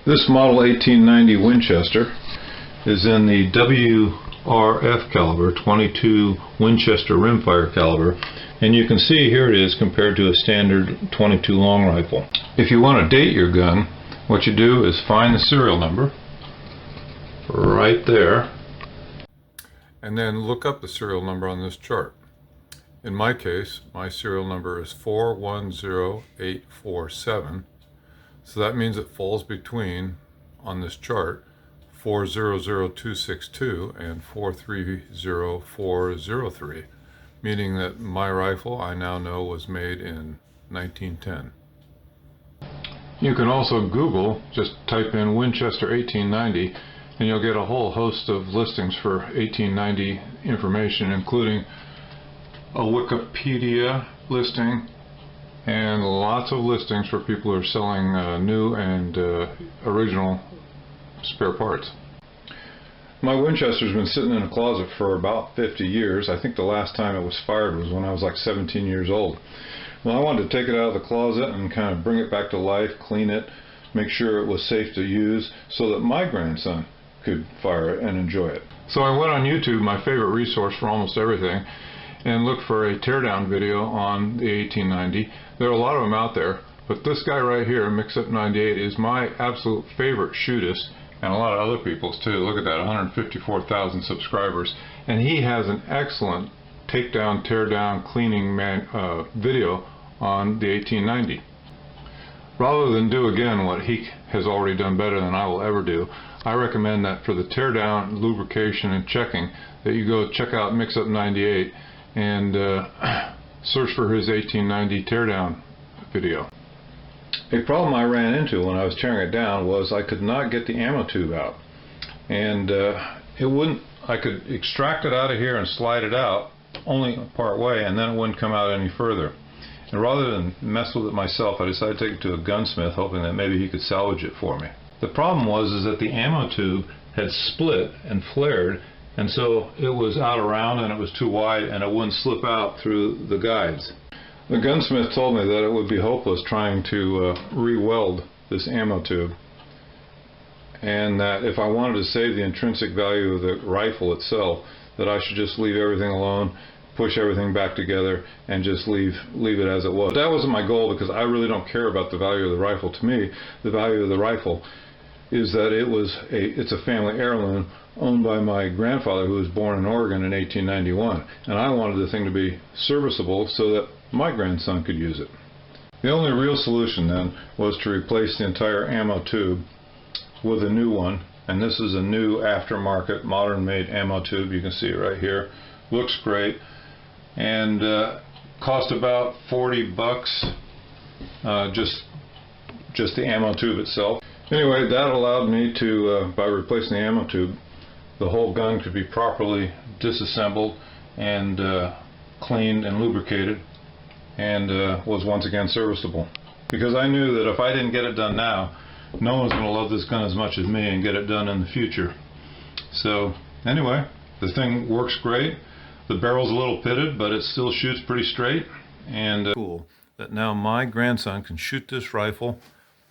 This model 1890 Winchester is in the WRF caliber, 22 Winchester rimfire caliber, and you can see here it is compared to a standard 22 long rifle. If you want to date your gun, what you do is find the serial number right there and then look up the serial number on this chart. In my case, my serial number is 410847. So that means it falls between, on this chart, 400262 and 430403, meaning that my rifle, I now know, was made in 1910. You can also Google, just type in Winchester 1890, and you'll get a whole host of listings for 1890 information, including a Wikipedia listing, and lots of listings for people who are selling new and original spare parts. My Winchester's been sitting in a closet for about 50 years. I think the last time it was fired was when I was like 17 years old. Well, I wanted to take it out of the closet and kind of bring it back to life, clean it, make sure it was safe to use so that my grandson could fire it and enjoy it. So I went on YouTube, my favorite resource for almost everything, and looked for a teardown video on the 1890. There are a lot of them out there, but this guy right here, Mix-Up98, is my absolute favorite shootist, and a lot of other people's too. Look at that, 154,000 subscribers, and he has an excellent takedown, teardown, cleaning video on the 1890. Rather than do again what he has already done better than I will ever do, I recommend that for the teardown, lubrication, and checking, that you go check out Mix-Up98 and search for his 1890 teardown video. A problem I ran into when I was tearing it down was I could not get the ammo tube out, and it wouldn't. I could extract it out of here and slide it out only part way, and then it wouldn't come out any further. And rather than mess with it myself, I decided to take it to a gunsmith, hoping that maybe he could salvage it for me. The problem was that the ammo tube had split and flared, and so it was out of round and it was too wide and it wouldn't slip out through the guides. The gunsmith told me that it would be hopeless trying to re-weld this ammo tube, and that if I wanted to save the intrinsic value of the rifle itself, that I should just leave everything alone, push everything back together, and just leave it as it was. But that wasn't my goal, because I really don't care about the value of the rifle. To me, the value of the rifle is that it's a family heirloom owned by my grandfather, who was born in Oregon in 1891, and I wanted the thing to be serviceable so that my grandson could use it. The only real solution then was to replace the entire ammo tube with a new one, and this is a new aftermarket modern made ammo tube. You can see it right here. Looks great, and cost about 40 bucks, just the ammo tube itself. Anyway, that allowed me to, by replacing the ammo tube, the whole gun could be properly disassembled and cleaned and lubricated, and was once again serviceable. Because I knew that if I didn't get it done now, no one's going to love this gun as much as me and get it done in the future. So anyway, the thing works great. The barrel's a little pitted, but it still shoots pretty straight. And cool that now my grandson can shoot this rifle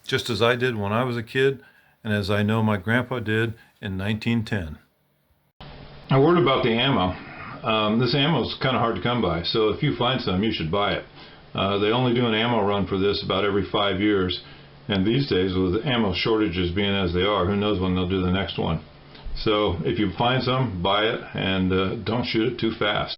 just as I did when I was a kid, and as I know my grandpa did in 1910. A word about the ammo. This ammo is kind of hard to come by, so if you find some, you should buy it. They only do an ammo run for this about every 5 years, and these days, with ammo shortages being as they are, who knows when they'll do the next one. So if you find some, buy it, and don't shoot it too fast.